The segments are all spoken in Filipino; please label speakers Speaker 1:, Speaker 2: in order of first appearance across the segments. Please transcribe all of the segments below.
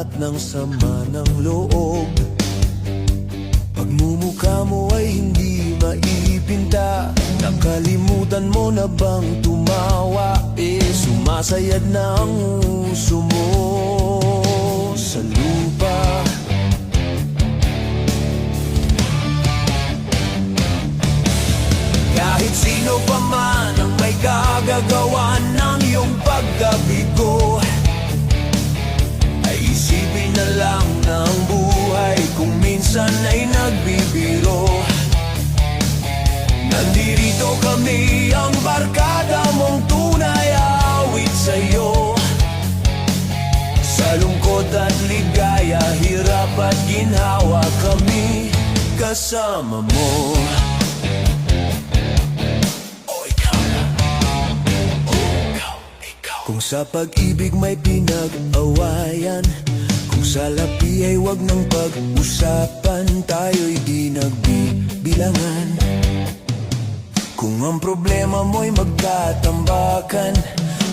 Speaker 1: lahat ng sama ng loob. Pagmumukha mo ay hindi maipinta. Nakalimutan mo na bang tumawa? Sumasayad na ang uso mo sa lupa. Kahit sino pa man ang may gagagawa ng iyong pagkabigo, ay isipin na lang na ang buhay kung minsan ay nagbibiro. Nandito kami, ang barkada mong tunay, awit sa'yo. Sa lungkot at ligaya, hirap at ginhawa, kami kasama mo. Kung sa pag-ibig may pinag-awayan, kung sa lapi ay wag nang pag-usapan, tayo'y di nagbibilangan. Kung ang problema mo'y magkatambakan,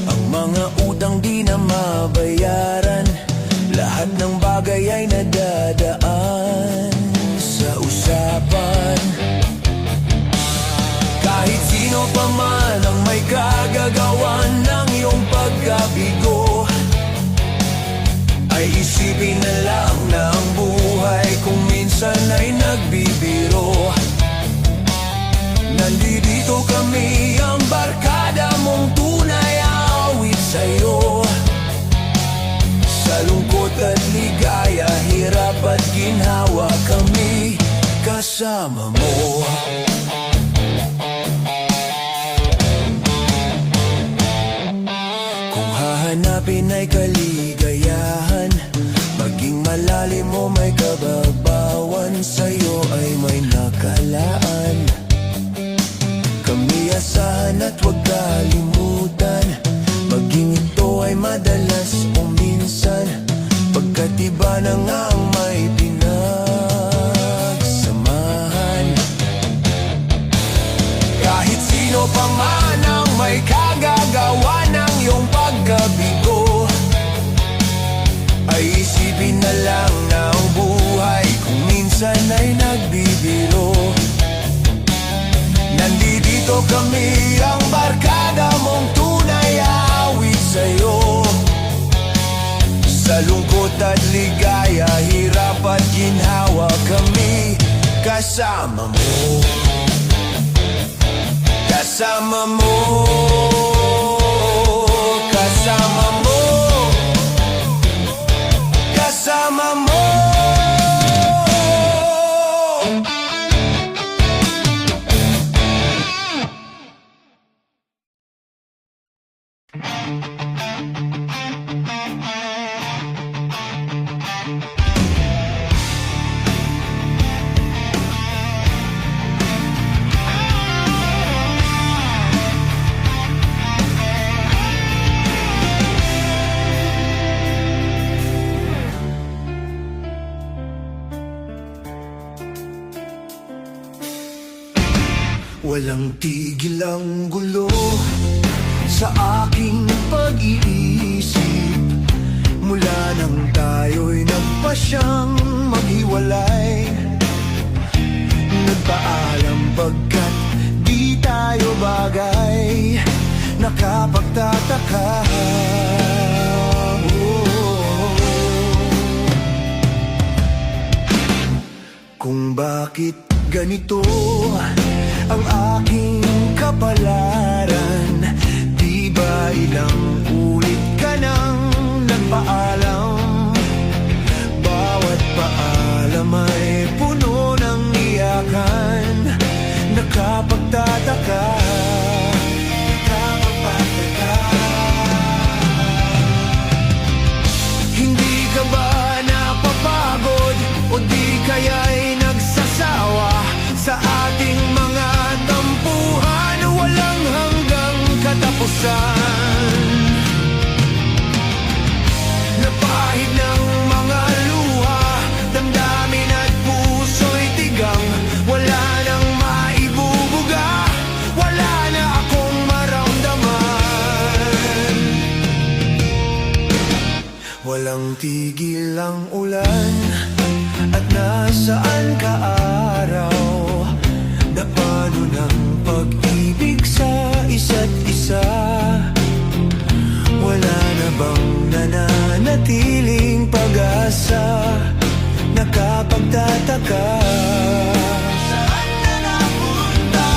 Speaker 1: ang mga utang di na mabayaran, lahat ng bagay ay nadadaan sa usapan. Kahit sino pa man ang may kagagawan ng iyong pagkabigo, ay isipin na lang na ang buhay kung minsan ay nagbibiro. Nandito kami, ang barkada mong tunay, awit sa'yo. Sa lungkot at ligaya, hirap at ginhawa, kami kasama mo. Hanapin ay kaligayahan, maging malalim mo may kababawan, sa'yo ay may nakalaan. Kami asahan at huwag kalimutan, maging ito ay madalas o minsan, pagkat iba na nga ang may pinagsamahan. Kahit sino pa man ang may kagagawa ng iyong pagkabigo, ay isipin na lang na ang buhay kung minsan ay nagbibiro. Nandito kami, ang barkada mong tunay, awit sa'yo. Sa lungkot at ligaya, hirap at ginhawa, kami kasama mo. Kasama mo. Kasama mo. Kasama mo. Walang tigil ang gulo sa aking pag-iisip, mula nang tayo'y nagpasyang maghiwalay. Nagpaalam pagkat di tayo bagay, nakapagtataka. Kung bakit ganito ang aking kapalaran, di ba ilang ulit ka nang nagpaalam? Bawat paalam ay puno ng iyakan, nakapagtataka. Hindi ka ba napapagod o di kaya'y nagsasawa sa ating mga tampuhan, walang hanggang katapusan? Napahid ng mga luha, damdamin at puso'y tigang, wala nang maibubuga, wala na akong maramdaman. Wala Walang tigil ang ulan at nasaan ka araw. Napano ng pag-ibig sa isa't isa? Wala na bang nananatiling pag-asa? Nakapagtataka, saan na napunta?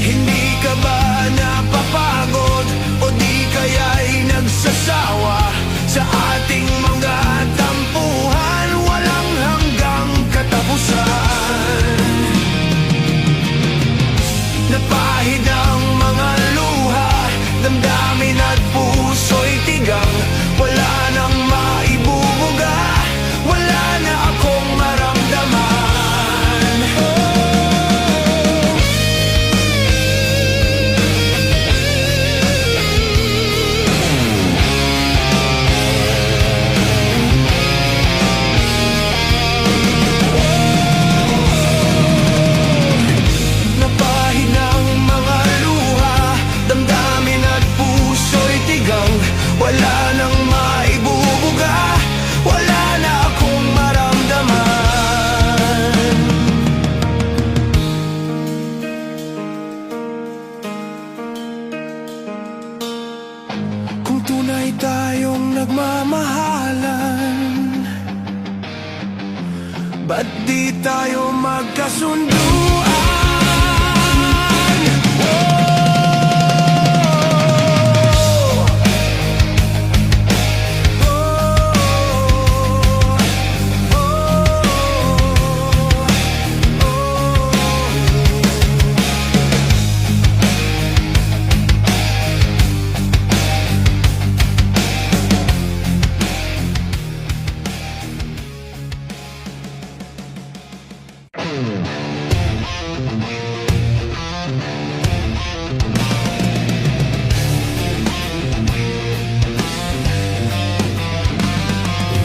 Speaker 1: Hindi ka ba napapagod o di kaya'y nagsasawa sa ating mga tampuhan? Walang hanggang katapusan. Napahid ang mga luha, damdamin at puso'y tigang. Wala nang maibubuga, wala na akong maramdaman. Napahid ang mga luha, damdamin at puso'y tigang. Wala nang maibubuga, wala na akong maramdaman. Kung tunay tayong nagmamahalan, ba't di tayo magkasunduan?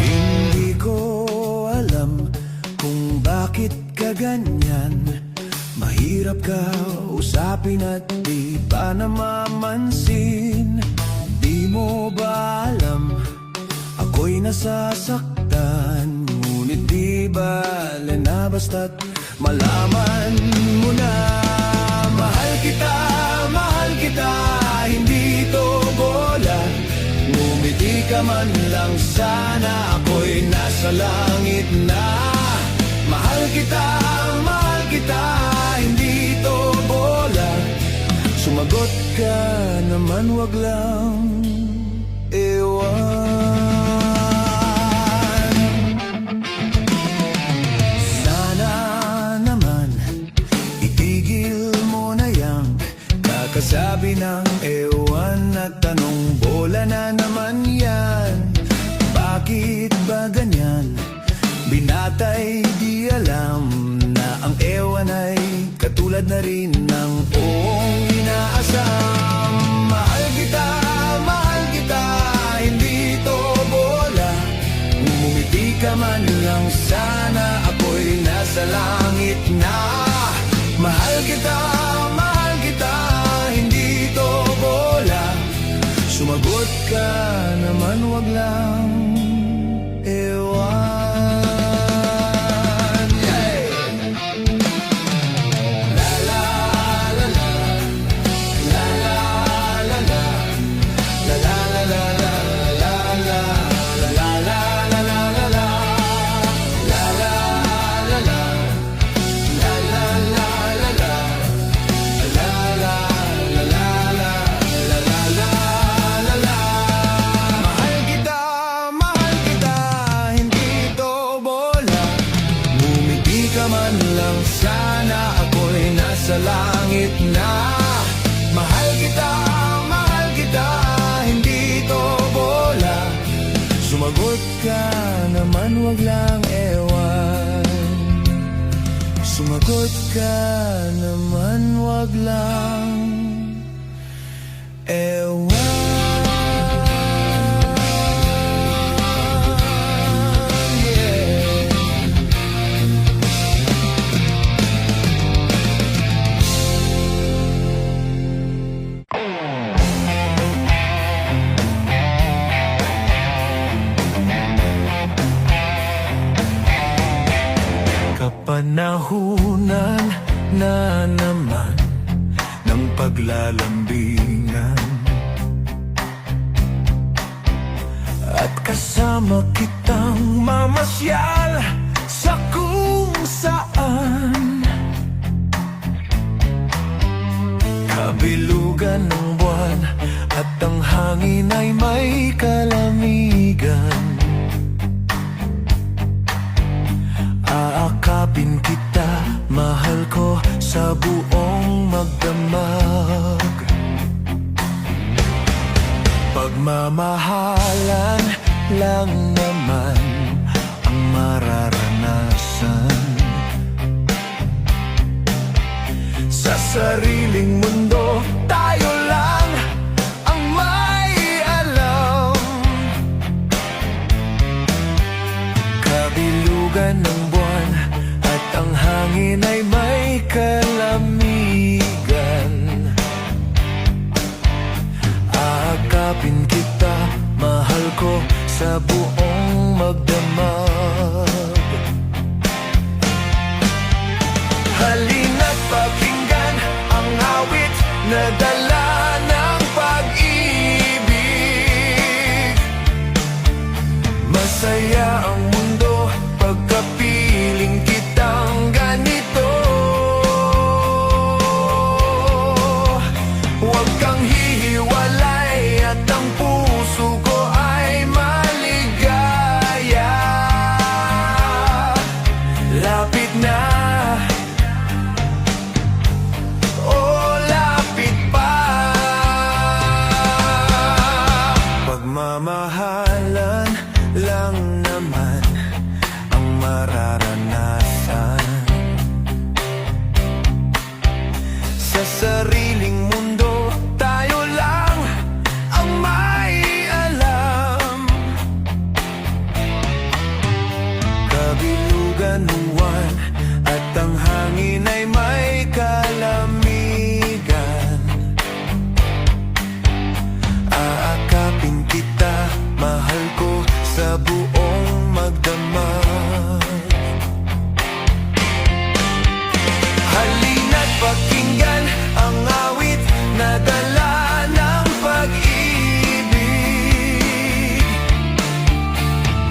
Speaker 1: Hindi ko alam kung bakit ka ganyan. Mahirap ka usapin at di pa namamansin. Di mo ba alam ako'y nasasaktan? Ngunit di bale na basta't malaman mo na. Mahal kita, hindi to bola. Ngumiti ka man lang sana, ako'y nasa langit na. Mahal kita, hindi to bola. Sumagot ka naman, wag lang ewan. Sana naman itigil mo na yang kakasabi ng ewan at tanong bola na naman yan. Bakit ba ganyan? Binatay di alam na ang ewan ay katulad na rin ng oong inaasam. Mahal kita, hindi to bola. Ngumiti ka man lang sana, ako'y nasa langit na. Mahal kita, hindi to bola. Sumagot ka naman, wag lang ewan. Sa langit na. Mahal kita, hindi to bola. Sumagot ka naman, wag lang ewan. Sumagot ka naman, wag lang ewan. na naman ng paglalambingan, at kasama kitang mamasyal sa kung saan. Kabilugan ng buwan at ang hangin ay may kalamigan. Aakapin kita, mahal ko, sa buong magdamag. Pagmamahalan lang naman ang mararanasan. Sa sariling mundo, tayo lang ang may alam. Kabilugan ng buwan at ang hangin ay may kalamigan. Aakapin kita, mahal ko, sa buong magdamag. Halina't pakinggan ang awit na dala ng pag-ibig. Masaya ang mundo pagkapiling kitang ganito. Huwag kang hihiwalay at ang puso ko ay maligaya. Lapit na, oh lapit pa. Pagmamahalan lang naman ang mararanasan. Sa sariling mundo, tayo lang ang may alam. Kabilugan ng buwan at ang hangin ay may kalamigan. Aakapin kita, mahal ko, sa buong magdamag. Halina't pakinggan ang awit na dala ng pag-ibig.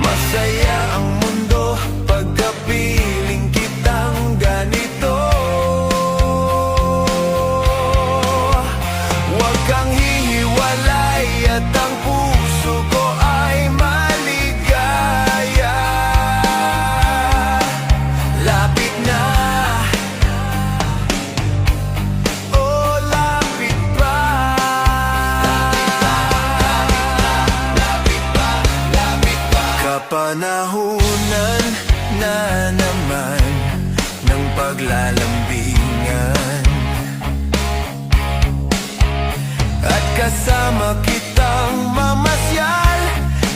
Speaker 1: Masaya ang mundo pagkapiling kitang ganito. Huwag kang hihiwalay at ang puso ko ay maligaya. Lapit na, oh lapit pa. Lapit pa, lapit pa. Kapanahunan na naman ng paglalambingan, at kasama kitang mamasyal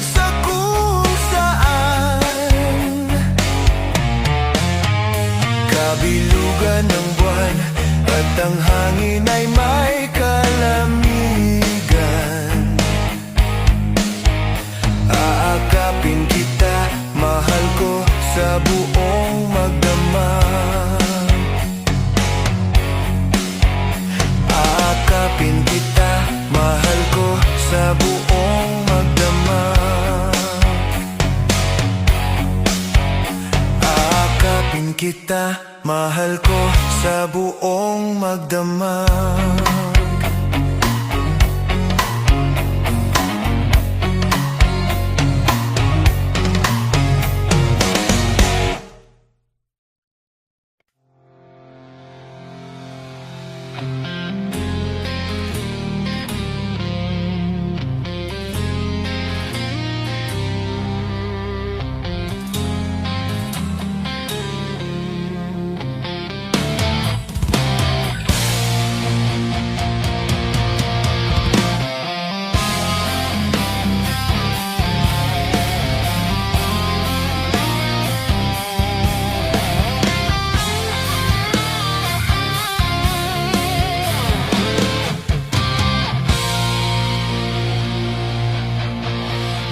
Speaker 1: sa kung saan. Kabilugan ng buwan at ang hangin ay may kalamigan. Aakapin kita, mahal ko, sa buong magdamag. Aakapin kita, mahal ko, sa buong magdamag. Aakapin kita, mahal ko, sa buong magdamag.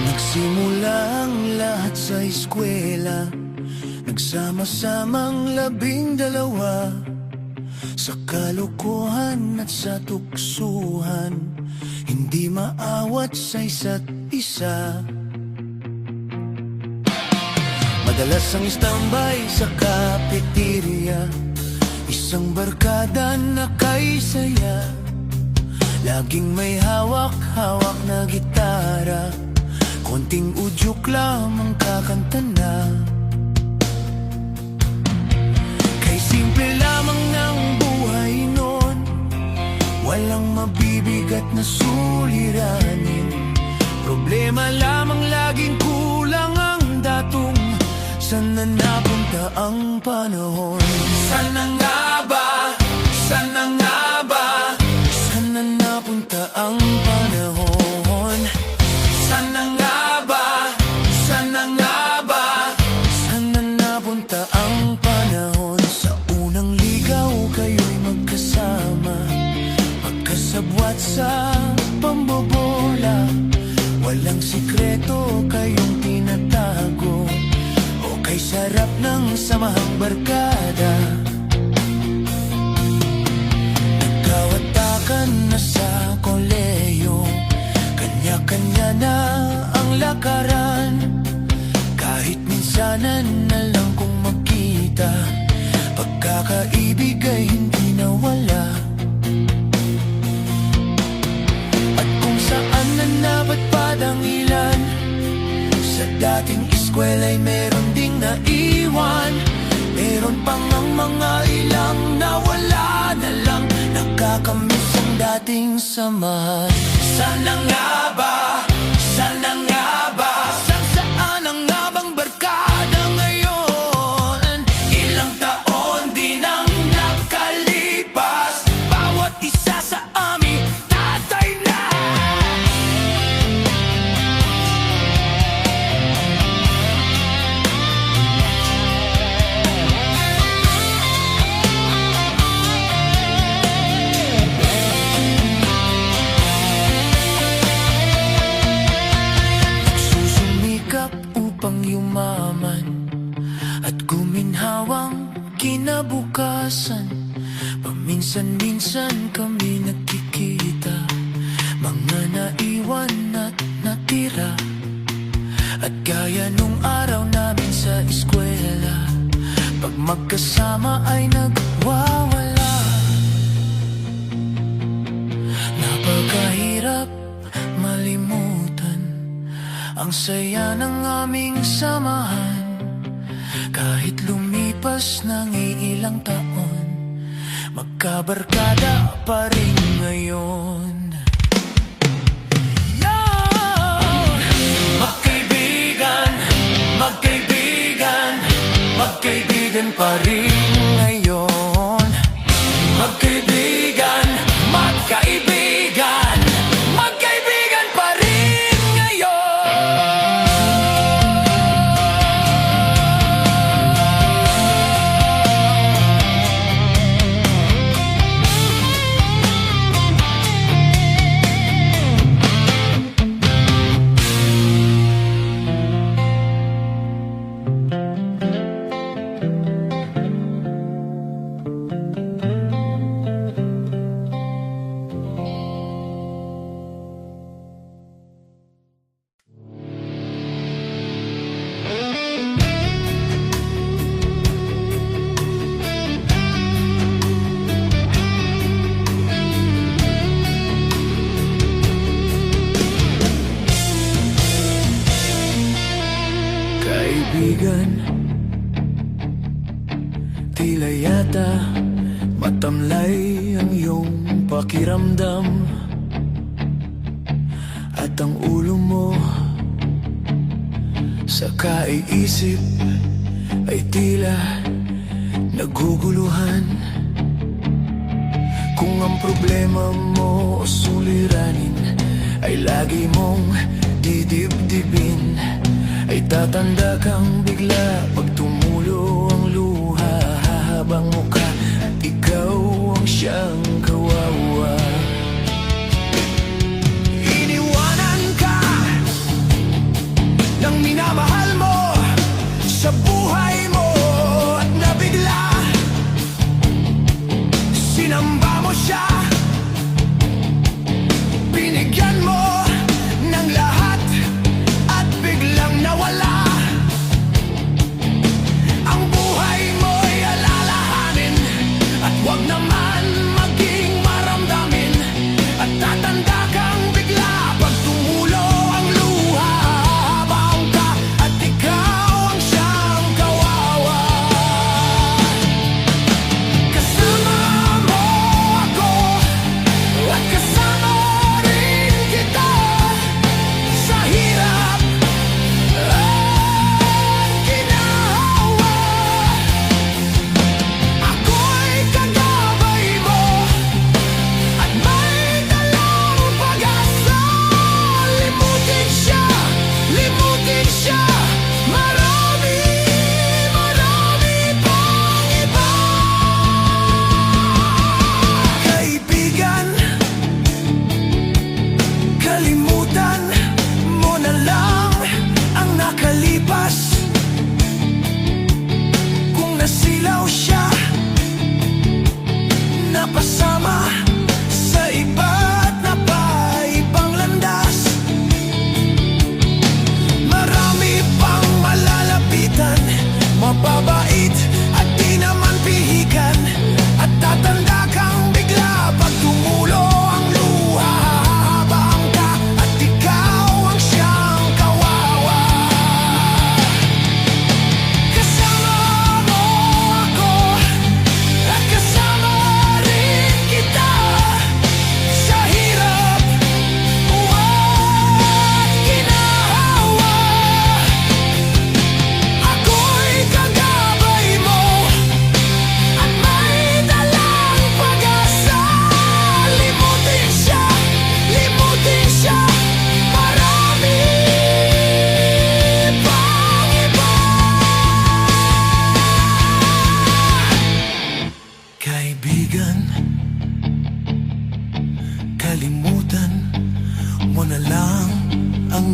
Speaker 1: Nagsimula ang lahat sa eskwela, nagsama-samang 12. Sa kalokohan at sa tuksuhan, hindi maawat sa isa't isa. Madalas ang standby sa cafeteria, isang barkada na kay saya. Laging may hawak-hawak na gitara, konting udyok lamang kakanta na. Kay simple lamang ng buhay nun, walang mabibigat na suliranin. Problema lamang laging kulang ang datong. Saan na napunta ang panahon? Sana nga ba? Sana nga ba? Saan na napunta ang panahon? Sana nga ba? Sana nga ba? Saan na napunta ang panahon? Sa unang ligaw kayo'y magkasama, magkasabwat sa pambobola. Walang sikreto kayong tinatago, kay sarap ng samahang barkada. Nagkawatakan na sa koleyo, kanya-kanya na ang lakaran. Kahit minsanan na lang kung magkita, pagkakaibig ay hindi nawala. At kung saan na napadpad ang ilan, sa dating eskwela'y meron ding naiwan. Meron pang ang mga ilang nawala na lang, nakakamiss ang dating samahan. Sana nga ba? Sana nga ba? Saan ang nga bang barkada ngayon? Ilang taon din ang nakalipas, bawat isa sa amin tatay na. Upang yumaman at guminhawang kinabukasan, paminsan-minsan kami nagkikita, mga naiwan at natira. At gaya nung araw namin sa eskwela, pag magkasama ay nagwawala. Napakahirap malimutan ang saya ng aming samahan. Kahit lumipas ng ilang taon, magkabarkada pa rin ngayon. Magkaibigan, magkaibigan, magkaibigan pa rin ngayon. Magkaibigan, magkaibigan, magkaibigan pa rin ngayon. Kaibigan, tila yata matamlay ang iyong pakiramdam, at ang ulo mo sa kaiisip ay tila naguguluhan. Kung ang problema mo o suliranin ay lagi mong didibdibin, ay tatanda kang bigla pag tumulo ang luha, habang mukha at ikaw ang siyang kawawa. Iniwanan ka ng minamahal mo sa buhay mo, at nabigla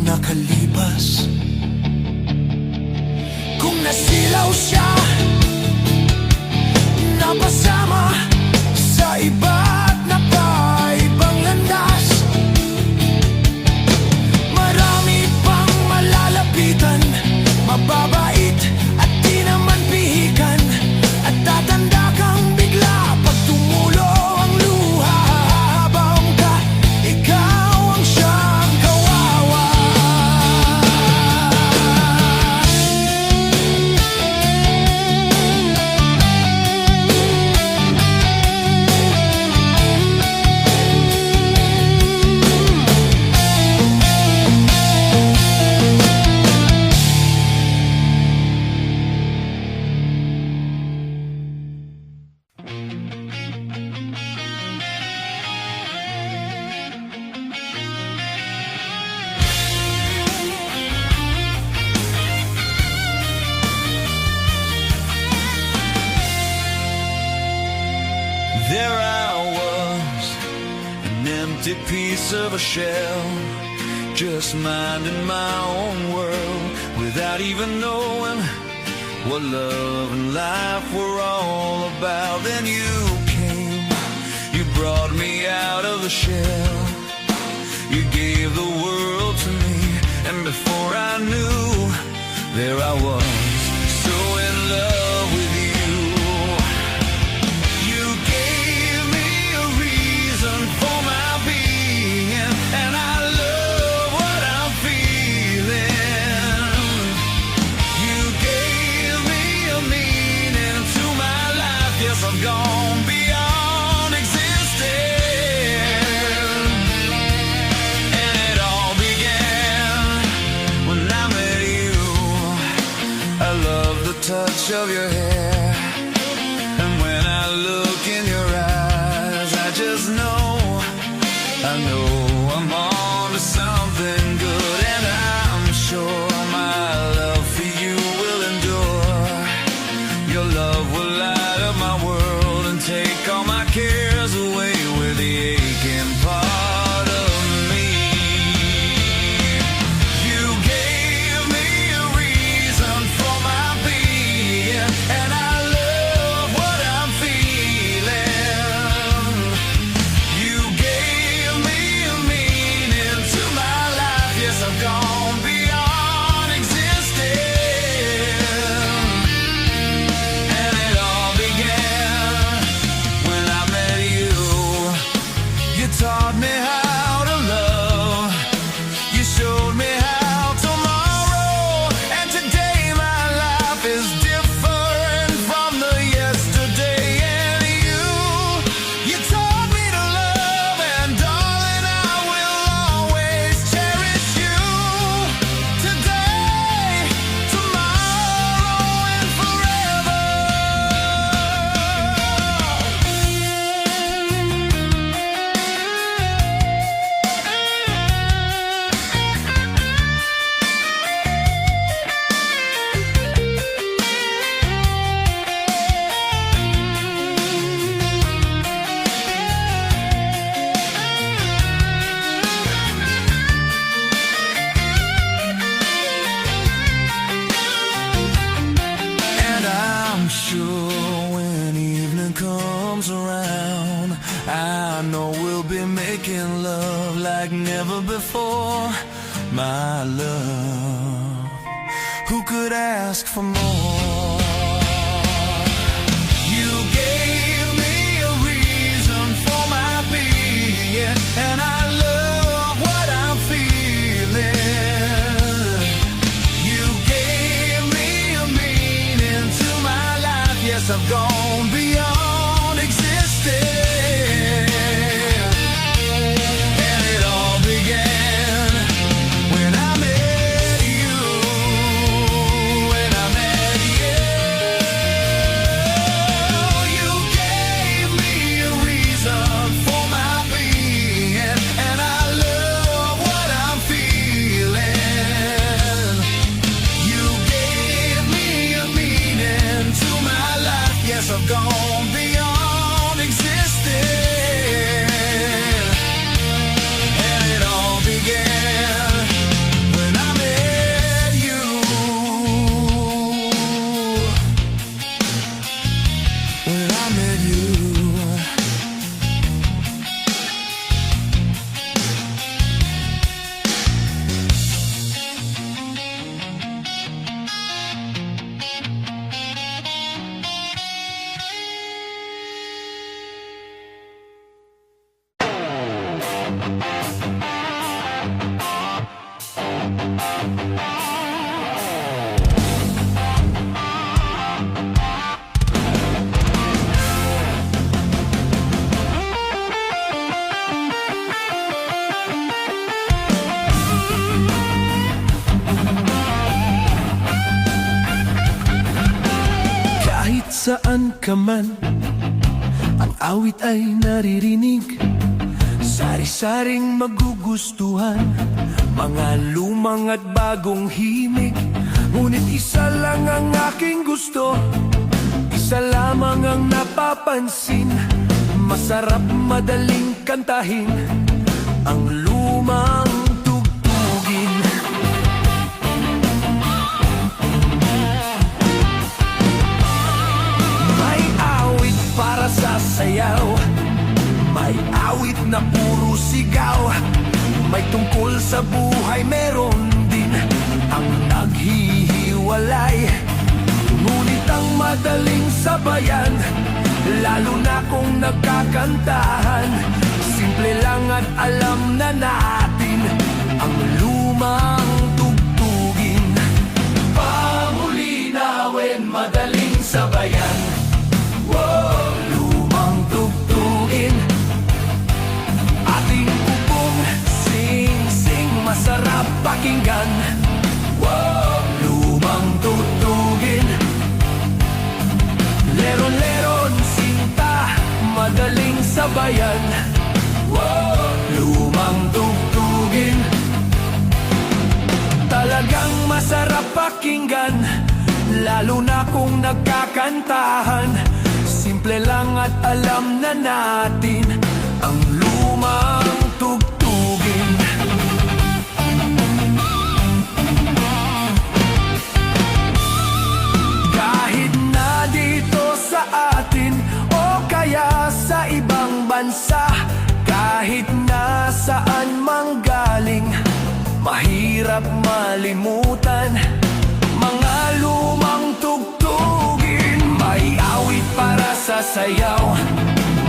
Speaker 1: nakalipas. Kung nasilaw siya, napasama sa iba't napaibang landas, marami pang malalapitan, mababait at di naman pihikan, at tatanda kang bigla pag tumulo ang luha. Habang ka, ikaw ang siyang kawawa. There I was, an empty piece of a shell, just minding my own world, without even knowing what love and life were all about. Then you came, you brought me out of the shell, you gave the world to me, and before I knew, there I was, so in love with you. I've gone beyond existing, and it all began when I met you. I love the touch of your hair, and when I look in your eyes, I just know, I know I'm on to something good, and I'm sure my love for you will endure. Your love will light up my world and take all my cares away with the aching part of me. You gave me a reason for my being, and I love what I'm feeling. You gave me a meaning to my life. Yes, I've gone beyond existing, and it all began when I met you. You taught me how to love, you showed me how tomorrow, and today my life is different from the yesterday. And you taught me to love, and darling, I will always cherish you, today, tomorrow, and forever. And I'm sure when evening comes around, I know we'll be making love like never before. My love, who could ask for more? You gave me a reason for my being, and I love what I'm feeling. You gave me a meaning to my life. Yes, I've gone beyond existing, and it all began when I met you. When I met you, you gave me a reason for my being, and I love what I'm feeling. You gave me a meaning to my life. Yes, I've gone saan ka man, ang awit ay naririnig. Sari-saring magugustuhan, mga lumang at bagong himig. Ngunit isa lang ang aking gusto, isa lamang ang napapansin. Masarap madaling kantahin, ang lumang tugtugin. May awit para sa sayaw, may awit na puro sigaw. May tungkol sa buhay, meron din ang naghihiwalay. Ngunit ang madaling sabayan, lalo na kung nagkakantahan. Simple lang at alam na natin ang lumang tugtugin. Pamulinawin, madaling sabayan. Wow, lumang tugtugin. Ating bubong, sing-sing, masarap pakinggan. Wow, lumang tugtugin. Leron-leron, sinta, madaling sabayan. Wow, lumang tugtugin. Talagang masarap pakinggan, lalo na kung nagkakantahan. Simple lang at alam na natin ang lumang tugtugin. Kahit na dito sa atin o kaya sa ibang bansa, kahit nasaan mang galing, mahirap malimutan mga lumang tugtugin. May awit para sa sayaw,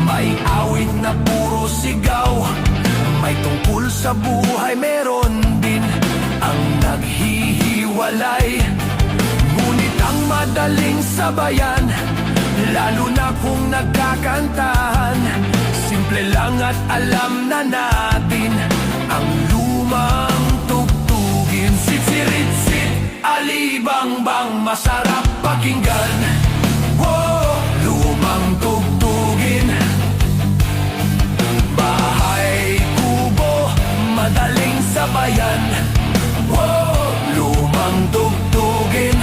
Speaker 1: may awit na puro sigaw. May tungkol sa buhay, meron din ang naghihiwalay. Ngunit ang madaling sabayan, lalo na kung nagkakantahan. Simple lang at alam na natin ang lumang tugtugin. Sitsiritsit, alibang-bang, masarap pakinggan. Wow, lumang tugtugin. Bahay, kubo, madaling sabayan. Wow, lumang tugtugin.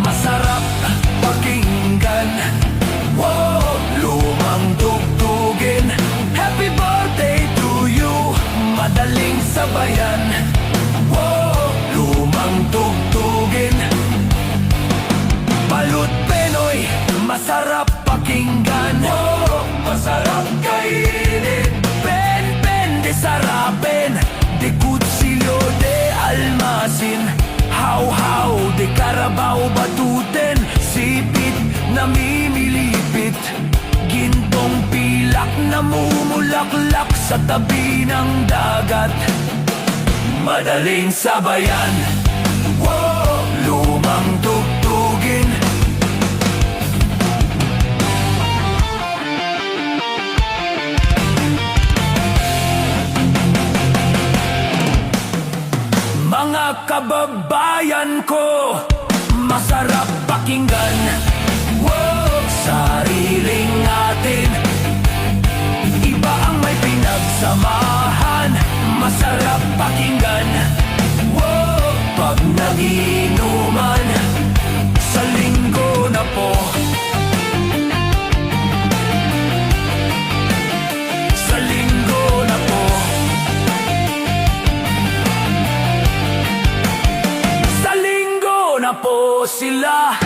Speaker 1: Masarap pakinggan. Wow, lumang tugtugin. Happy birthday to you, madaling sabayan. Wow, lumang tugtugin. Balut Penoy, masarap pakinggan. Wow, masarap kainin. Pen de sarapin, de kutsilyo de almasin. How de Carabao batuten, sipit na mimilipit. Gintong pilak na mumulaklak sa tabi ng dagat. Madaling sabayan. Wow, lumang tugtugin. Mga kababayan ko, masarap pakinggan. Wow, sariling atin, iba ang may pinagsamahan. Masarap pakinggan. Wow, pag nagiinuman, sa linggo na po. Sa linggo na po. Sa linggo na po sila